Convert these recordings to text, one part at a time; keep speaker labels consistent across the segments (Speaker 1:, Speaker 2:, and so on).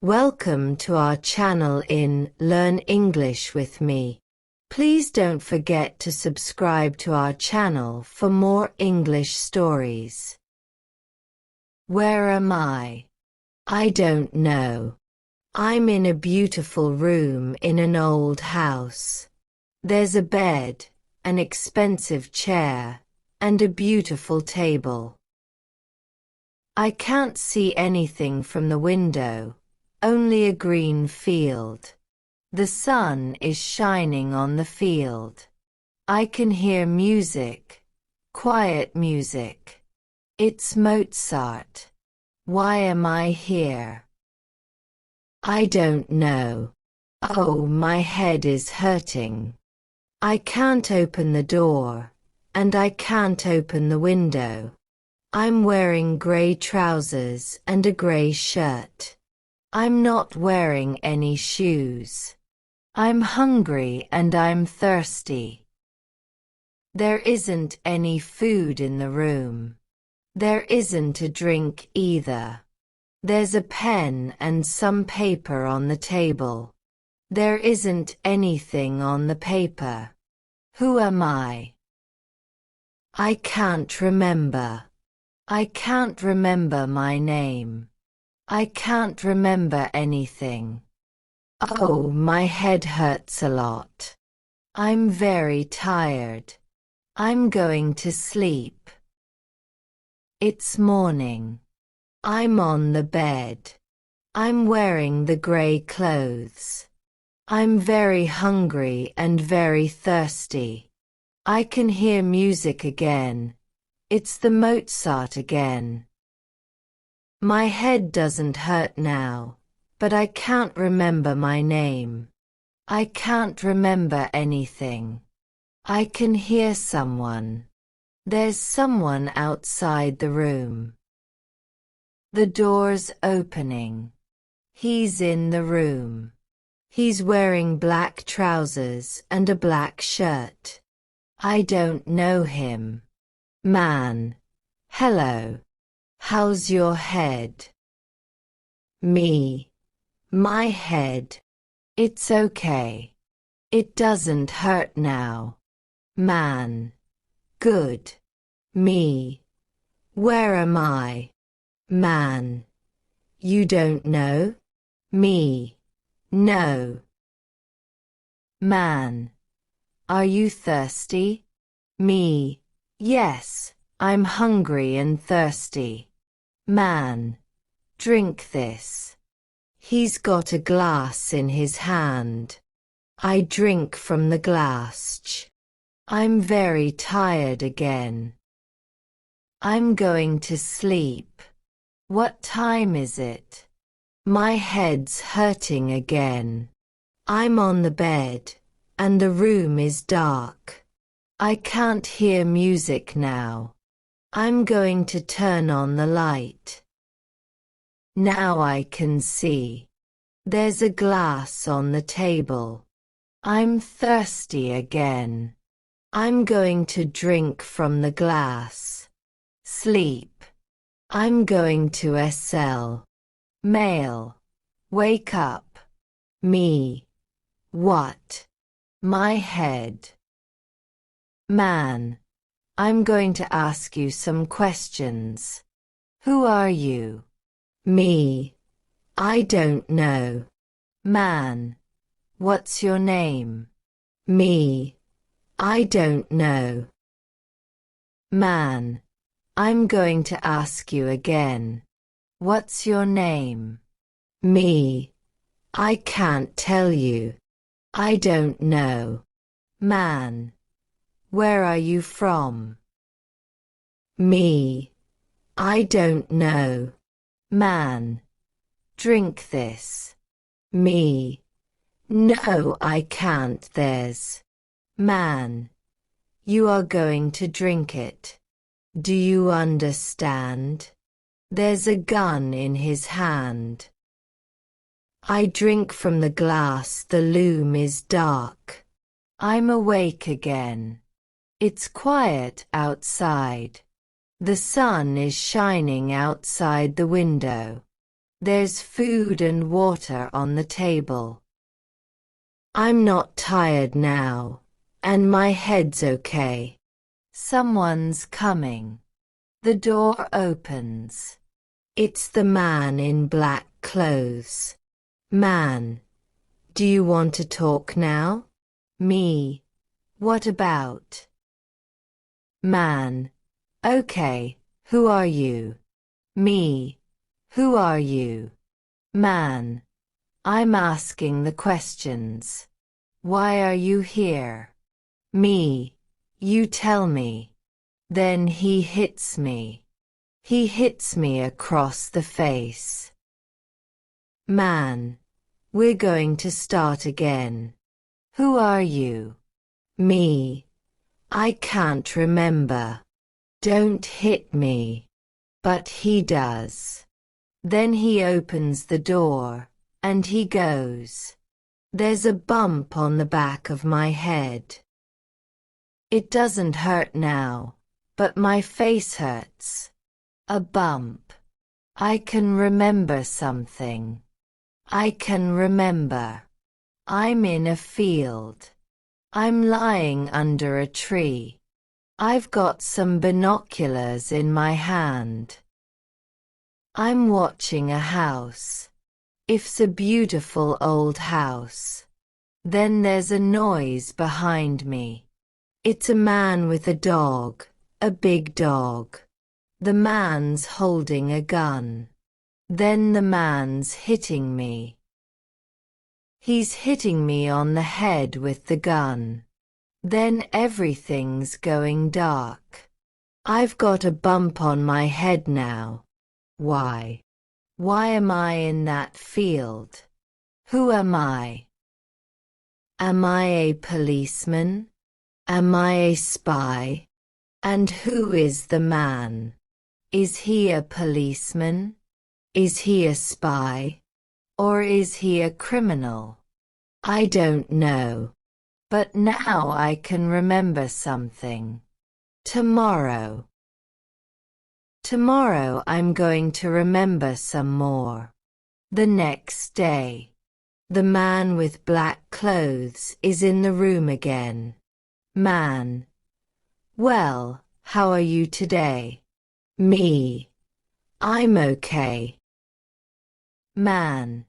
Speaker 1: Welcome to our channel in Learn English with me. Please don't forget to subscribe to our channel for more English stories. Where am I? I don't know. I'm in a beautiful room in an old house. There's a bed, an expensive chair, and a beautiful table. I can't see anything from the window. Only a green field. The sun is shining on the field. I can hear music, quiet music. It's Mozart. Why am I here? I don't know. Oh, my head is hurting. I can't open the door, and I can't open the window. I'm wearing grey trousers and a grey shirt. I'm not wearing any shoes. I'm hungry and I'm thirsty. There isn't any food in the room. There isn't a drink either. There's a pen and some paper on the table. There isn't anything on the paper. Who am I? I can't remember. I can't remember my name. I can't remember anything. Oh, my head hurts a lot. I'm very tired. I'm going to sleep. It's morning. I'm on the bed. I'm wearing the grey clothes. I'm very hungry and very thirsty. I can hear music again. It's the Mozart again. My head doesn't hurt now, but I can't remember my name. I can't remember anything. I can hear someone. There's someone outside the room. The door's opening. He's in the room. He's wearing black trousers and a black shirt. I don't know him. Man. Hello. How's your head? Me. My head. It's okay. It doesn't hurt now. Man. Good. Me. Where am I? Man. You don't know? Me. No. Man. Are you thirsty? Me. Yes, I'm hungry and thirsty. Man. Drink this. He's got a glass in his hand. I drink from the glass. I'm very tired again. I'm going to sleep. What time is it? My head's hurting again. I'm on the bed, and the room is dark. I can't hear music now. I'm going to turn on the light. Now I can see. There's a glass on the table. I'm thirsty again. I'm going to drink from the glass. Sleep. I'm going to SL. Mail. Wake up. Me. What? My head. Man. I'm going to ask you some questions. Who are you? Me. I don't know. Man. What's your name? Me. I don't know. Man. I'm going to ask you again. What's your name? Me. I can't tell you. I don't know. Man. Where are you from? Me. I don't know. Man. Drink this. Me. No, I can't. There's. Man. You are going to drink it. Do you understand? There's a gun in his hand. I drink from the glass. The room is dark. I'm awake again. It's quiet outside. The sun is shining outside the window. There's food and water on the table. I'm not tired now, and my head's okay. Someone's coming. The door opens. It's the man in black clothes. Man, do you want to talk now? Me, what about? Man, okay, who are you? Me, who are you? Man, I'm asking the questions. Why are you here? Me, you tell me. Then he hits me. He hits me across the face. Man, we're going to start again. Who are you? Me, I can't remember. Don't hit me. But he does. Then he opens the door, and he goes. There's a bump on the back of my head. It doesn't hurt now, but my face hurts. A bump. I can remember something. I can remember. I'm in a field. I'm lying under a tree. I've got some binoculars in my hand. I'm watching a house. It's a beautiful old house. Then there's a noise behind me. It's a man with a dog, a big dog. The man's holding a gun. Then the man's hitting me. He's hitting me on the head with the gun. Then everything's going dark. I've got a bump on my head now. Why? Why am I in that field? Who am I? Am I a policeman? Am I a spy? And who is the man? Is he a policeman? Is he a spy? Or is he a criminal? I don't know. But now I can remember something. Tomorrow. Tomorrow I'm going to remember some more. The next day. The man with black clothes is in the room again. Man. Well, how are you today? Me. I'm okay. Man.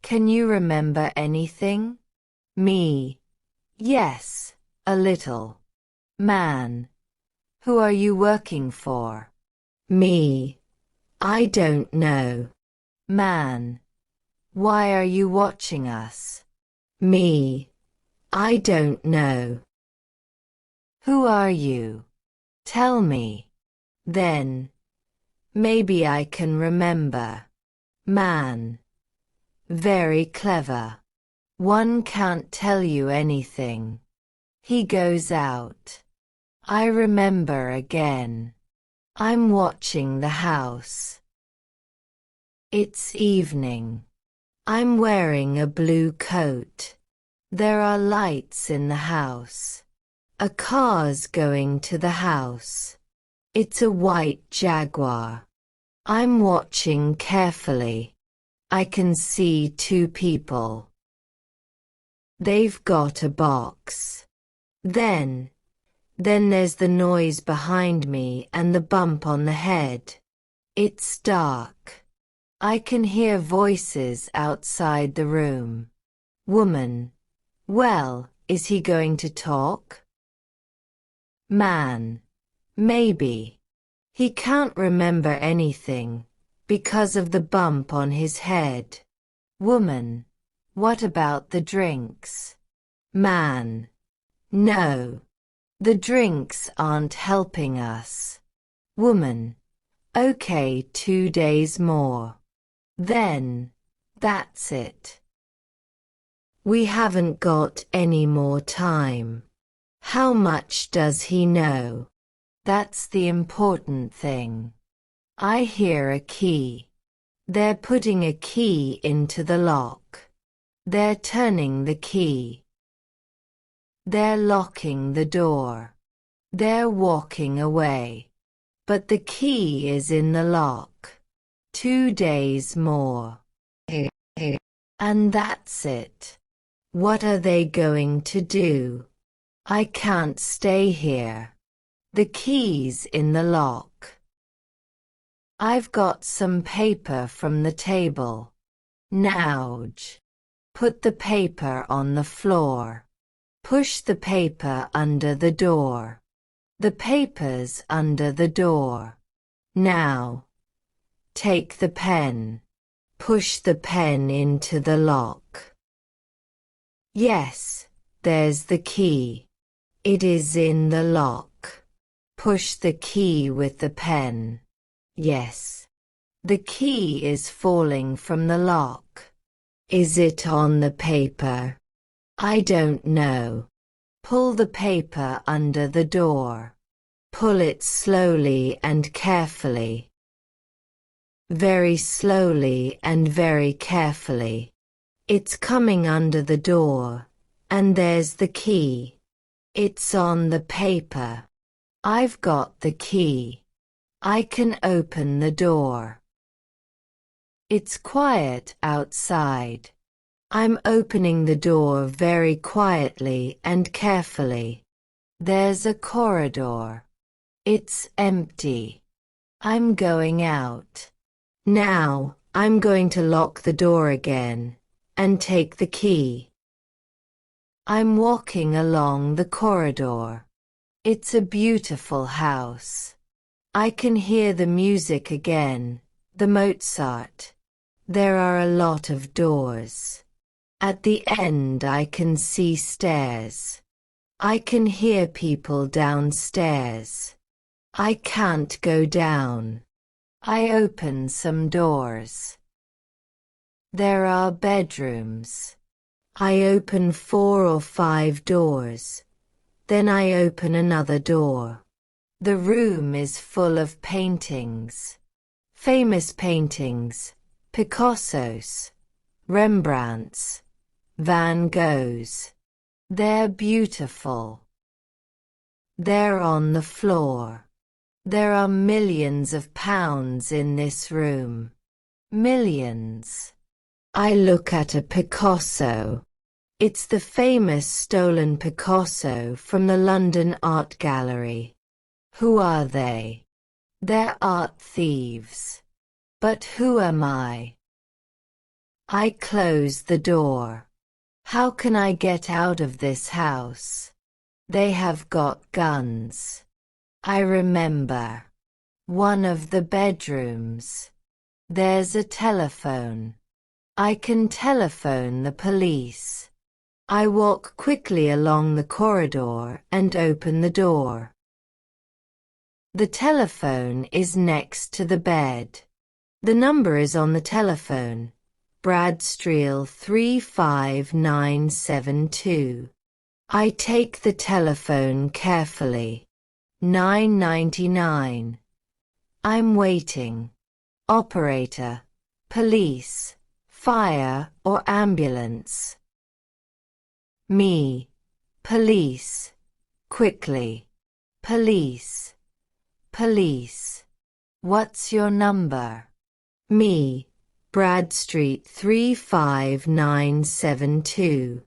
Speaker 1: Can you remember anything? Me. Yes, a little. Man. Who are you working for? Me. I don't know. Man. Why are you watching us? Me. I don't know. Who are you? Tell me. Then. Maybe I can remember. Man. Very clever. One can't tell you anything. He goes out. I remember again. I'm watching the house. It's evening. I'm wearing a blue coat. There are lights in the house. A car's going to the house. It's a white Jaguar. I'm watching carefully. I can see two people. They've got a box. Then there's the noise behind me and the bump on the head. It's dark. I can hear voices outside the room. Woman. Well, is he going to talk? Man. Maybe. He can't remember anything, because of the bump on his head. Woman. What about the drinks? Man. No. The drinks aren't helping us. Woman. Okay, 2 days more. Then. That's it. We haven't got any more time. How much does he know? That's the important thing. I hear a key. They're putting a key into the lock. They're turning the key. They're locking the door. They're walking away. But the key is in the lock. 2 days more. And that's it. What are they going to do? I can't stay here. The key's in the lock. I've got some paper from the table. Now, put the paper on the floor. Push the paper under the door. The paper's under the door. Now, take the pen. Push the pen into the lock. Yes, there's the key. It is in the lock. Push the key with the pen. Yes. The key is falling from the lock. Is it on the paper? I don't know. Pull the paper under the door. Pull it slowly and carefully. Very slowly and very carefully. It's coming under the door, and there's the key. It's on the paper. I've got the key. I can open the door. It's quiet outside. I'm opening the door very quietly and carefully. There's a corridor. It's empty. I'm going out. Now, I'm going to lock the door again and take the key. I'm walking along the corridor. It's a beautiful house. I can hear the music again, the Mozart. There are a lot of doors. At the end I can see stairs. I can hear people downstairs. I can't go down. I open some doors. There are bedrooms. I open 4 or 5 doors. Then I open another door. The room is full of paintings. Famous paintings, Picasso's, Rembrandt's, Van Gogh's. They're beautiful. They're on the floor. There are millions of pounds in this room. Millions. I look at a Picasso. It's the famous stolen Picasso from the London Art Gallery. Who are they? They're art thieves. But who am I? I close the door. How can I get out of this house? They have got guns. I remember. One of the bedrooms. There's a telephone. I can telephone the police. I walk quickly along the corridor and open the door. The telephone is next to the bed. The number is on the telephone. Bradstreet 35972. I take the telephone carefully. 999. I'm waiting. Operator, police, fire or ambulance. Me, police. Quickly. Police. Police. What's your number? Me, Bradstreet 35972.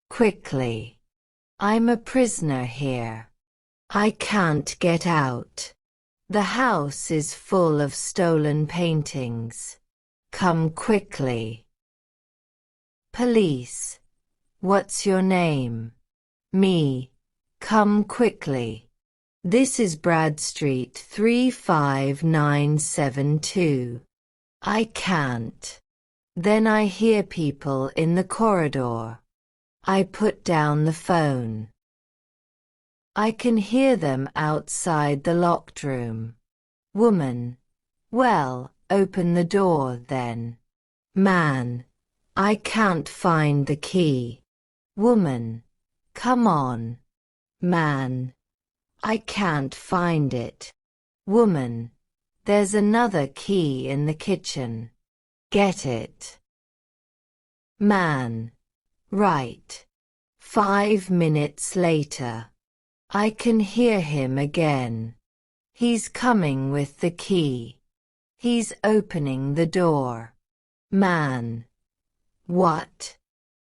Speaker 1: Quickly. I'm a prisoner here. I can't get out. The house is full of stolen paintings. Come quickly. Police. What's your name? Me. Come quickly. This is Bradstreet 35972. I can't. Then I hear people in the corridor. I put down the phone. I can hear them outside the locked room. Woman. Well, open the door then. Man. I can't find the key. Woman. Come on. Man. I can't find it. Woman. There's another key in the kitchen. Get it. Man. Right. 5 minutes later. I can hear him again. He's coming with the key. He's opening the door. Man. What?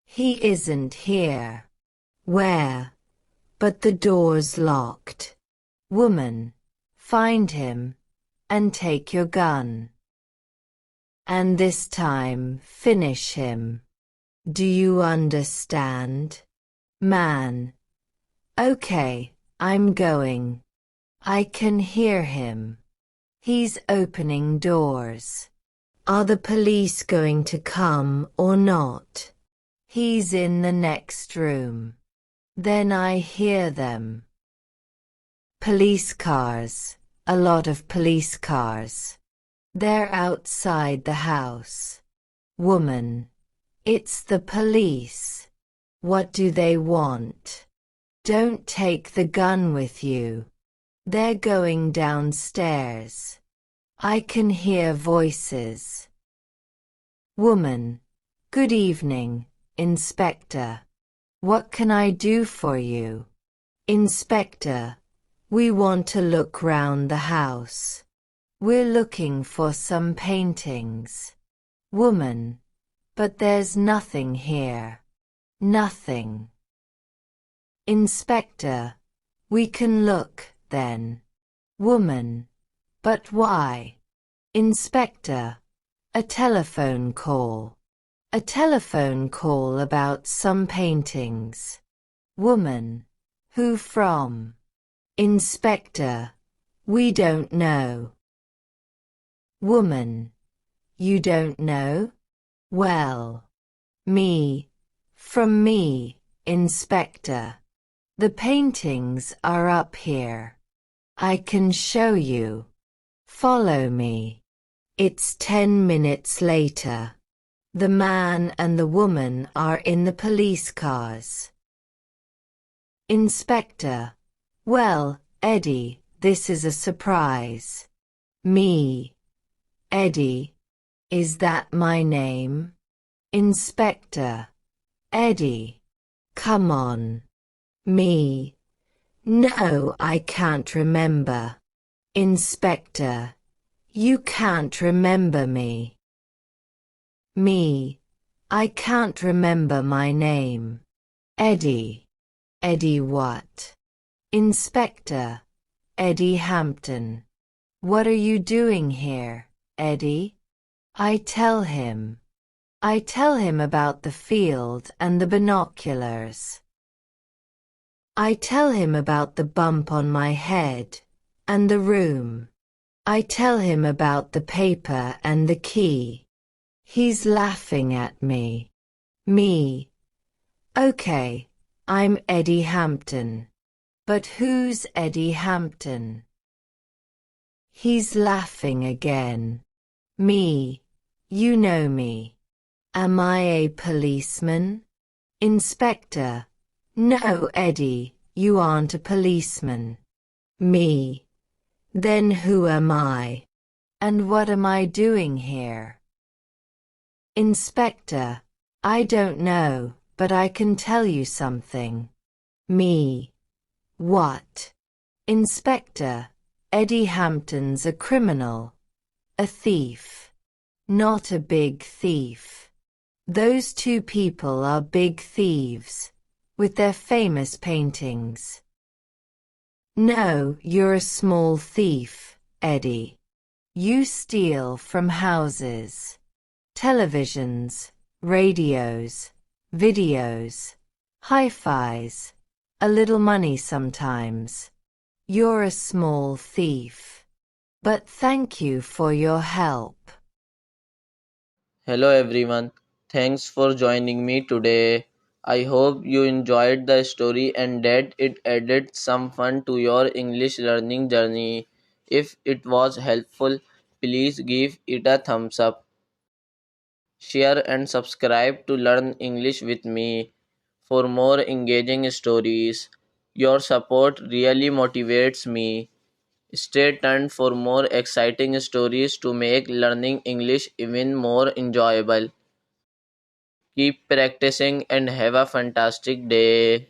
Speaker 1: He isn't here. Where? But the door's locked. Woman. Find him. And take your gun. And this time finish him. Do you understand? Man. Okay, I'm going. I can hear him. He's opening doors. Are the police going to come or not? He's in the next room. Then I hear them. Police cars. A lot of police cars. They're outside the house. Woman. It's the police. What do they want? Don't take the gun with you. They're going downstairs. I can hear voices. Woman. Good evening, Inspector. What can I do for you? Inspector. We want to look round the house. We're looking for some paintings. Woman. But there's nothing here. Nothing. Inspector. We can look, then. Woman. But why? Inspector. A telephone call. A telephone call about some paintings. Woman. Who from? Inspector. We don't know. Woman. You don't know? Well. Me. From me, Inspector. The paintings are up here. I can show you. Follow me. It's 10 minutes later. The man and the woman are in the police cars. Inspector. Well, Eddie, this is a surprise. Me. Eddie. Is that my name? Inspector. Eddie. Come on. Me. No, I can't remember. Inspector. You can't remember me. Me. I can't remember my name. Eddie. Eddie what? Inspector. Eddie Hampton. What are you doing here, Eddie? I tell him. I tell him about the field and the binoculars. I tell him about the bump on my head and the room. I tell him about the paper and the key. He's laughing at me. Me. Okay, I'm Eddie Hampton. But who's Eddie Hampton? He's laughing again. Me. You know me. Am I a policeman? Inspector. No, Eddie, you aren't a policeman. Me. Then who am I? And what am I doing here? Inspector. I don't know, but I can tell you something. Me. What? Inspector. Eddie Hampton's a criminal. A thief. Not a big thief. Those two people are big thieves, with their famous paintings. No, you're a small thief, Eddie. You steal from houses, televisions, radios, videos, hi-fis, a little money sometimes. You're a small thief. But thank you for your help.
Speaker 2: Hello everyone, thanks for joining me today. I hope you enjoyed the story and that it added some fun to your English learning journey. If it was helpful, please give it a thumbs up, share, and subscribe to learn English with me for more engaging stories. Your support really motivates me. Stay tuned for more exciting stories to make learning English even more enjoyable. Keep practicing and have a fantastic day.